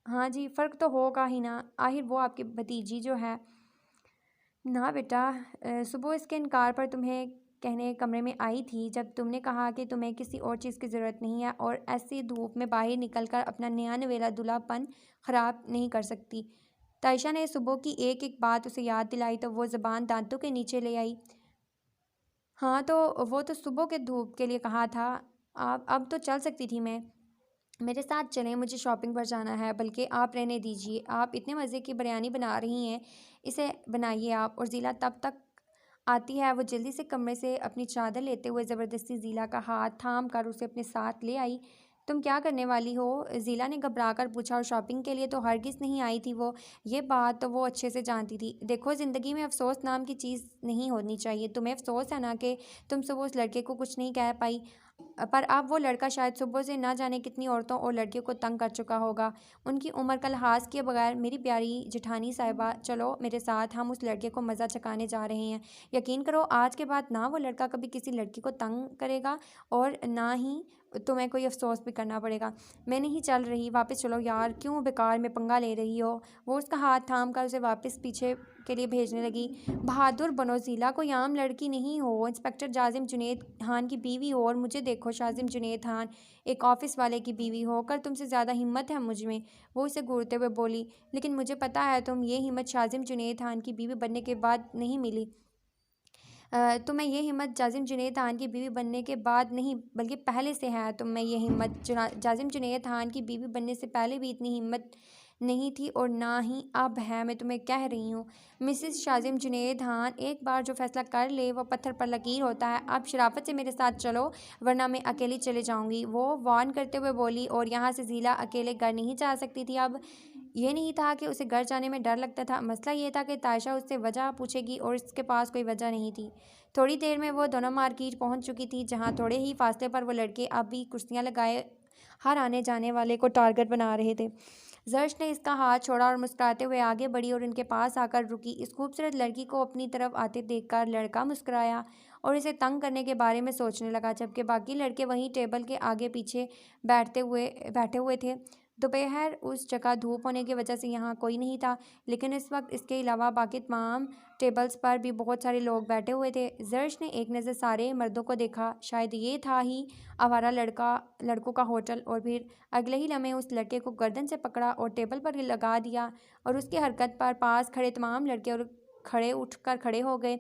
ہاں جی، فرق تو ہوگا ہی نا، آخر وہ آپ کی بھتیجی جو ہے۔ نا بیٹا، صبح اس کے انکار پر تمہیں کہنے کمرے میں آئی تھی جب تم نے کہا کہ تمہیں کسی اور چیز کی ضرورت نہیں ہے، اور ایسی دھوپ میں باہر نکل کر اپنا نیا نویلا دلہا پن خراب نہیں کر سکتی۔ تائشہ نے صبح کی ایک ایک بات اسے یاد دلائی تو وہ زبان دانتوں کے نیچے لے آئی۔ ہاں تو وہ تو صبح کے دھوپ کے لیے کہا تھا، اب تو چل سکتی تھی میں۔ میرے ساتھ چلیں، مجھے شاپنگ پر جانا ہے، بلکہ آپ رہنے دیجیے، آپ اتنے مزے کی بریانی بنا رہی ہیں، اسے بنائیے آپ۔ اور ضلع تب تک آتی ہے، وہ جلدی سے کمرے سے اپنی چادر لیتے ہوئے زبردستی ضلع کا ہاتھ تھام کر اسے اپنے ساتھ لے آئی۔ تم کیا کرنے والی ہو؟ ضلع نے گھبرا کر پوچھا، اور شاپنگ کے لیے تو ہرگز نہیں آئی تھی وہ۔ یہ بات تو وہ اچھے سے جانتی تھی۔ دیکھو، زندگی میں افسوس نام کی چیز نہیں ہونی چاہیے۔ تمہیں افسوس ہے نا کہ تم صبح اس لڑکے کو کچھ نہیں کہہ پائی، پر اب وہ لڑکا شاید صبح سے نہ جانے کتنی عورتوں اور لڑکیوں کو تنگ کر چکا ہوگا، ان کی عمر کا لحاظ کیے بغیر۔ میری پیاری جٹھانی صاحبہ، چلو میرے ساتھ، ہم اس لڑکے کو مزہ چکھانے جا رہے ہیں۔ یقین کرو، آج کے بعد نہ وہ لڑکا کبھی کسی لڑکی کو تنگ کرے گا، اور نہ ہی تمہیں کوئی افسوس بھی کرنا پڑے گا۔ میں نہیں چل رہی، واپس چلو یار، کیوں بیکار میں پنگا لے رہی ہو؟ وہ اس کا ہاتھ تھام کر اسے واپس پیچھے کے لیے بھیجنے لگی۔ بہادر بنو ضلع، کوئی عام لڑکی نہیں ہو، انسپکٹر جازم جنید خان کی بیوی ہو، اور مجھے دیکھو، شازم جنید خان ایک آفس والے کی بیوی ہو کر تم سے زیادہ ہمت ہے مجھ میں۔ وہ اسے گھورتے ہوئے بولی، لیکن مجھے پتا ہے یہ ہمت شازم جنید خان کی بیوی بننے کے بعد نہیں ملی۔ تمہیں یہ ہمت جازم جنید خان کی بیوی بننے کے بعد نہیں بلکہ پہلے سے ہے۔ تمہیں یہ ہمت جازم جنید خان کی بیوی بننے سے پہلے بھی اتنی ہمت نہیں تھی، اور نہ ہی اب ہے۔ میں تمہیں کہہ رہی ہوں مسز شازم جنید خان، ایک بار جو فیصلہ کر لے وہ پتھر پر لکیر ہوتا ہے۔ اب شرافت سے میرے ساتھ چلو، ورنہ میں اکیلی چلے جاؤں گی، وہ وارن کرتے ہوئے بولی، اور یہاں سے ضلع اکیلے گھر نہیں جا سکتی تھی۔ اب یہ نہیں تھا کہ اسے گھر جانے میں ڈر لگتا تھا، مسئلہ یہ تھا کہ تائشہ اس سے وجہ پوچھے گی، اور اس کے پاس کوئی وجہ نہیں تھی۔ تھوڑی دیر میں وہ دونوں مارکیٹ پہنچ چکی تھی، جہاں تھوڑے ہی فاصلے پر وہ لڑکے اب بھی کرسیاں لگائے ہر آنے جانے والے کو ٹارگٹ بنا رہے تھے۔ زرش نے اس کا ہاتھ چھوڑا اور مسکراتے ہوئے آگے بڑھی اور ان کے پاس آ کر رکی۔ اس خوبصورت لڑکی کو اپنی طرف آتے دیکھ کر لڑکا مسکرایا اور اسے تنگ کرنے کے بارے میں سوچنے لگا، جبکہ باقی لڑکے وہیں ٹیبل کے آگے پیچھے بیٹھے ہوئے تھے۔ دوپہر اس جگہ دھوپ ہونے کی وجہ سے یہاں کوئی نہیں تھا، لیکن اس وقت اس کے علاوہ باقی تمام ٹیبلز پر بھی بہت سارے لوگ بیٹھے ہوئے تھے۔ زرش نے ایک نظر سارے مردوں کو دیکھا، شاید یہ تھا ہی آوارہ لڑکوں کا ہوٹل، اور پھر اگلے ہی لمحے اس لڑکے کو گردن سے پکڑا اور ٹیبل پر لگا دیا، اور اس کی حرکت پر پاس کھڑے تمام لڑکے اٹھ کر کھڑے ہو گئے۔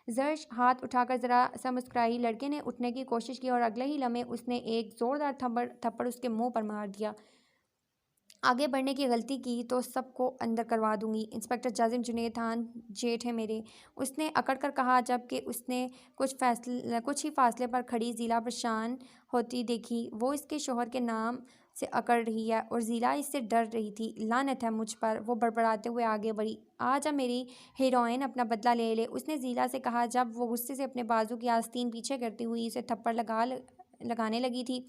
زرش ہاتھ اٹھا کر ذرا سا مسکرائی۔ لڑکے نے اٹھنے کی کوشش کی اور اگلے ہی لمحے اس نے ایک زوردار تھپڑ اس کے منہ پر مار دیا۔ آگے بڑھنے کی غلطی کی تو سب کو اندر کروا دوں گی۔ انسپکٹر جازم جنید خان جیٹھ ہیں میرے، اس نے اکڑ کر کہا، جبکہ اس نے کچھ ہی فاصلے پر کھڑی ضلع پریشان ہوتی دیکھی۔ وہ اس کے شوہر کے نام سے اکڑ رہی ہے، اور ضلع اس سے ڈر رہی تھی۔ لعنت ہے مجھ پر، وہ بڑبڑاتے ہوئے آگے بڑھی۔ آج اب میری ہیروئن اپنا بدلہ لے لے، اس نے ضلع سے کہا جب وہ غصے سے اپنے بازو کی آستین پیچھے کرتی ہوئی اسے تھپڑ لگانے لگی تھی۔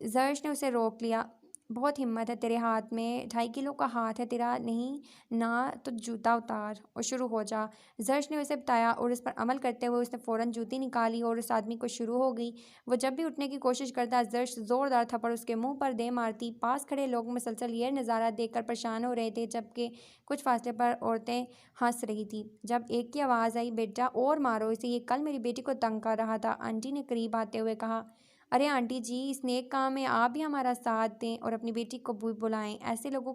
زرش نے اسے روک لیا۔ بہت ہمت ہے تیرے ہاتھ میں، 2.5 کلو کا ہاتھ ہے تیرا، نہیں نا تو جوتا اتار اور شروع ہو جا۔ زرش نے اسے بتایا، اور اس پر عمل کرتے ہوئے اس نے فوراً جوتی نکالی اور اس آدمی کو شروع ہو گئی۔ وہ جب بھی اٹھنے کی کوشش کرتا، زرش زوردار تھپڑ اس کے منہ پر دے مارتی۔ پاس کھڑے لوگ مسلسل یہ نظارہ دیکھ کر پریشان ہو رہے تھے، جبکہ کچھ فاصلے پر عورتیں ہنس رہی تھیں۔ جب ایک کی آواز آئی، بیٹا اور مارو اسے، یہ کل میری بیٹی کو تنگ کر رہا تھا، آنٹی نے قریب آتے ہوئے کہا۔ ارے آنٹی جی، اس نیک کام میں آپ بھی ہمارا ساتھ دیں اور اپنی بیٹی کو بھی بلائیں۔ ایسے لوگوں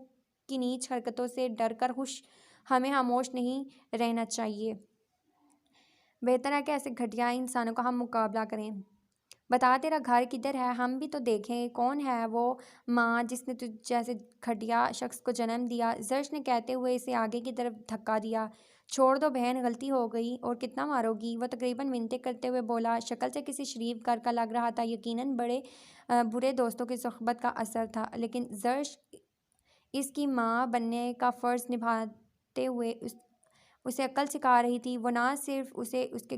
کی نیچ حرکتوں سے ڈر کر ہمیں خاموش نہیں رہنا چاہیے۔ بہتر ہے کہ ایسے گھٹیا انسانوں کا ہم مقابلہ کریں۔ بتا تیرا گھر کدھر ہے، ہم بھی تو دیکھیں۔ کون ہے وہ ماں جس نے تجھ جیسے گھٹیا شخص کو جنم دیا؟ زرش نے کہتے ہوئے اسے آگے کی طرف دھکا دیا۔ چھوڑ دو بہن، غلطی ہو گئی، اور کتنا مارو گی؟ وہ تقریباً منتیں کرتے ہوئے بولا۔ شکل سے کسی شریف گھر کا لگ رہا تھا، یقیناً بڑے برے دوستوں کی صحبت کا اثر تھا، لیکن زرش اس کی ماں بننے کا فرض نبھاتے ہوئے اسے عقل سکھا رہی تھی۔ وہ نہ صرف اسے اس کے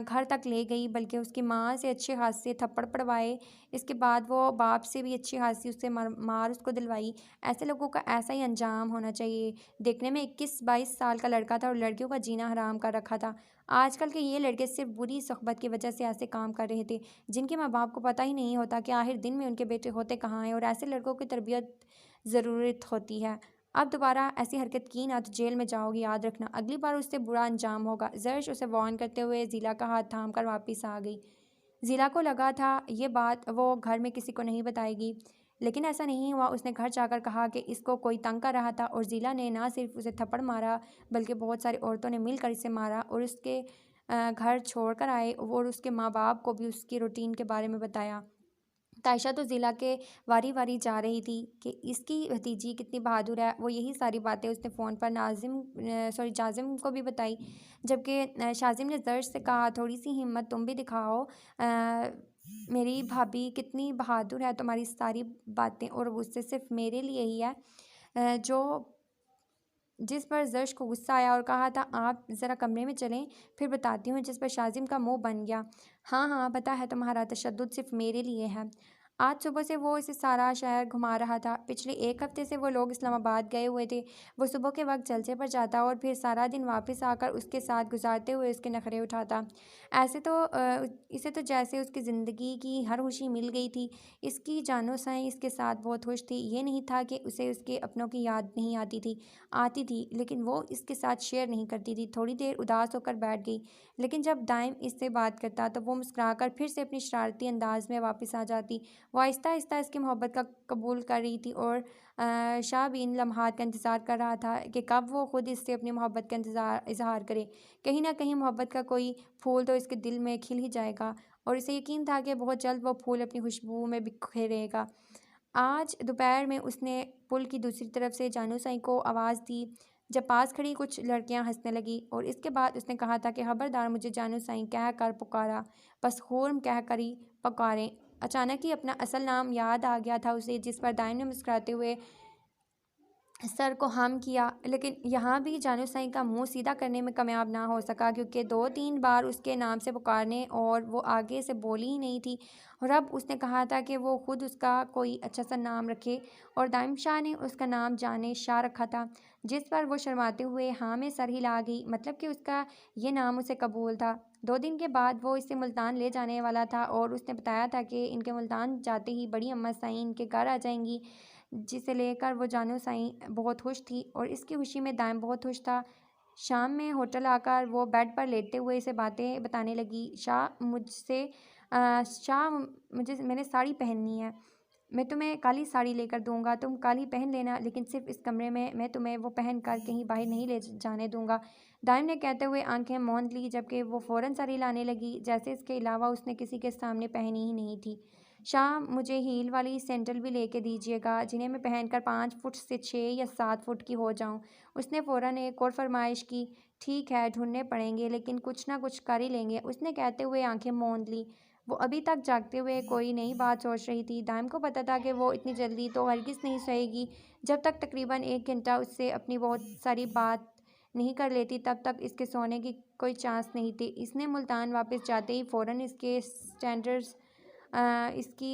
گھر تک لے گئی، بلکہ اس کی ماں سے اچھے خاصے تھپڑ پڑوائے۔ اس کے بعد وہ باپ سے بھی اچھی خاصی اس سے مار اس کو دلوائی۔ ایسے لوگوں کا ایسا ہی انجام ہونا چاہیے۔ دیکھنے میں 21-22 سال کا لڑکا تھا، اور لڑکیوں کا جینا حرام کر رکھا تھا۔ آج کل کے یہ لڑکے صرف بری صحبت کی وجہ سے ایسے کام کر رہے تھے، جن کے ماں باپ کو پتہ ہی نہیں ہوتا کہ آخر دن میں ان کے بیٹے ہوتے کہاں ہیں، اور ایسے لڑکوں کی تربیت ضرورت ہوتی ہے۔ اب دوبارہ ایسی حرکت کی نا تو جیل میں جاؤ گی، یاد رکھنا، اگلی بار اس سے برا انجام ہوگا۔ زرش اسے وارن کرتے ہوئے ضلع کا ہاتھ تھام کر واپس آ گئی۔ ضلع کو لگا تھا یہ بات وہ گھر میں کسی کو نہیں بتائے گی، لیکن ایسا نہیں ہوا۔ اس نے گھر جا کر کہا کہ اس کو کوئی تنگ کر رہا تھا، اور ضلع نے نہ صرف اسے تھپڑ مارا بلکہ بہت ساری عورتوں نے مل کر اسے مارا اور اس کے گھر چھوڑ کر آئے، اور اس کے ماں باپ کو بھی اس کی روٹین کے بارے میں بتایا۔ تائشہ تو ضلع کے واری واری جا رہی تھی کہ اس کی بھتیجی کتنی بہادر ہے۔ وہ یہی ساری باتیں اس نے فون پر جازم کو بھی بتائی، جبکہ شازم نے زرش سے کہا، تھوڑی سی ہمت تم بھی دکھاؤ، میری بھابھی کتنی بہادر ہے، تمہاری ساری باتیں اور غصے صرف میرے لیے ہی ہے۔ جس پر زرش کو غصہ آیا اور کہا تھا آپ ذرا کمرے میں چلیں، پھر بتاتی ہوں، جس پر شازم کا منہ بن گیا۔ ہاں ہاں پتہ ہے، تمہارا تشدد صرف میرے لیے ہے۔ آج صبح سے وہ اسے سارا شہر گھما رہا تھا۔ پچھلے ایک ہفتے سے وہ لوگ اسلام آباد گئے ہوئے تھے۔ وہ صبح کے وقت جلسے پر جاتا اور پھر سارا دن واپس آ کر اس کے ساتھ گزارتے ہوئے اس کے نخرے اٹھاتا۔ اسے تو جیسے اس کی زندگی کی ہر خوشی مل گئی تھی۔ اس کی جانو سائیں اس کے ساتھ بہت خوش تھی۔ یہ نہیں تھا کہ اسے اس کے اپنوں کی یاد نہیں آتی تھی، لیکن وہ اس کے ساتھ شیئر نہیں کرتی تھی۔ تھوڑی دیر اداس ہو کر بیٹھ گئی، لیکن جب دائم اس سے بات کرتا تو وہ مسکرا کر پھر سے اپنی شرارتی انداز میں واپس آ جاتی۔ وہ آہستہ آہستہ اس کی محبت کا قبول کر رہی تھی اور شاہ بھی ان لمحات کا انتظار کر رہا تھا کہ کب وہ خود اس سے اپنی محبت کا اظہار کرے۔ کہیں نہ کہیں محبت کا کوئی پھول تو اس کے دل میں کھل ہی جائے گا، اور اسے یقین تھا کہ بہت جلد وہ پھول اپنی خوشبو میں بکھرے گا۔ آج دوپہر میں اس نے پل کی دوسری طرف سے جانو سائیں کو آواز دی، جب پاس کھڑی کچھ لڑکیاں ہنسنے لگیں، اور اس کے بعد اس نے کہا تھا کہ خبردار مجھے جانو سائیں کہہ کر پکارا، بس خرم کہہ کر ہی پکاریں۔ اچانک ہی اپنا اصل نام یاد آ گیا تھا اسے، جس پر دائم نے مسکراتے ہوئے سر کو ہم کیا، لیکن یہاں بھی جانو سائیں کا منہ سیدھا کرنے میں کامیاب نہ ہو سکا، کیونکہ 2-3 بار اس کے نام سے پکارنے اور وہ آگے سے بولی ہی نہیں تھی۔ اور اب اس نے کہا تھا کہ وہ خود اس کا کوئی اچھا سا نام رکھے، اور دائم شاہ نے اس کا نام جانے شاہ رکھا تھا، جس پر وہ شرماتے ہوئے ہاں میں سر ہلا گئی، مطلب کہ اس کا یہ نام اسے قبول تھا۔ 2 دن کے بعد وہ اسے ملتان لے جانے والا تھا، اور اس نے بتایا تھا کہ ان کے ملتان جاتے ہی بڑی اماں سائیں ان کے گھر آ جائیں گی، جسے لے کر وہ جانو سائیں بہت خوش تھی، اور اس کی خوشی میں دائم بہت خوش تھا۔ شام میں ہوٹل آ کر وہ بیڈ پر لیٹتے ہوئے اسے باتیں بتانے لگی۔ میں نے ساڑی پہننی ہے، میں تمہیں کالی ساڑی لے کر دوں گا، تم کالی پہن لینا، لیکن صرف اس کمرے میں تمہیں وہ پہن کر کہیں باہر نہیں لے جانے دوں گا۔ دائم نے کہتے ہوئے آنکھیں موند لی، جبکہ وہ فوراً سر ہلانے لگی، جیسے اس کے علاوہ اس نے کسی کے سامنے پہنی ہی نہیں تھی۔ شاہ مجھے ہیل والی سینڈل بھی لے کے دیجیے گا، جنہیں میں پہن کر 5 فٹ سے 6 یا 7 فٹ کی ہو جاؤں۔ اس نے فوراً ایک اور فرمائش کی، ٹھیک ہے ڈھونڈنے پڑیں گے، لیکن کچھ نہ کچھ کر ہی لیں گے، اس نے کہتے ہوئے آنکھیں موند لی۔ وہ ابھی تک جاگتے ہوئے کوئی نئی بات سوچ رہی تھی۔ دائم کو پتہ تھا کہ وہ اتنی جلدی تو ہرگز نہیں سوئے گی۔ جب تک تقریباً 1 گھنٹہ اس سے اپنی بہت ساری بات نہیں کر لیتی، تب تک اس کے سونے کی کوئی چانس نہیں تھی۔ اس نے ملتان واپس جاتے ہی فوراً اس کی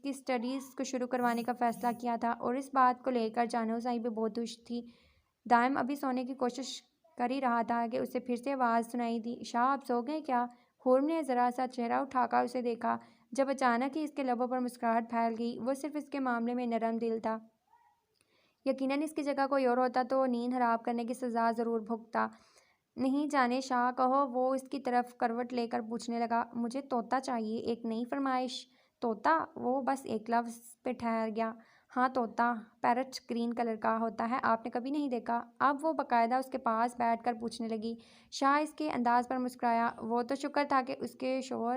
اسٹڈیز کو شروع کروانے کا فیصلہ کیا تھا، اور اس بات کو لے کر جانو سائیں بھی بہت خوش تھی۔ دائم ابھی سونے کی کوشش کر ہی رہا تھا کہ اسے پھر سے آواز سنائی دی، شاہ آپ سو گئے کیا؟ خرم نے ذرا سا چہرہ اٹھا کر اسے دیکھا، جب اچانک ہی اس کے لبوں پر مسکراہٹ پھیل گئی۔ وہ صرف اس کے معاملے میں نرم دل تھا۔ یقیناً اس کی جگہ کوئی اور ہوتا تو نیند حرام کرنے کی سزا ضرور بھگتتا۔ نہیں جانے شاہ کہو، وہ اس کی طرف کروٹ لے کر پوچھنے لگا۔ مجھے طوطا چاہیے، ایک نئی فرمائش۔ طوطا؟ وہ بس ایک لفظ پہ ٹھہر گیا۔ ہاں طوطا، پیرٹ گرین کلر کا ہوتا ہے، آپ نے کبھی نہیں دیکھا؟ اب وہ باقاعدہ اس کے پاس بیٹھ کر پوچھنے لگی۔ شاہ اس کے انداز پر مسکرایا۔ وہ تو شکر تھا کہ اس کے شوہر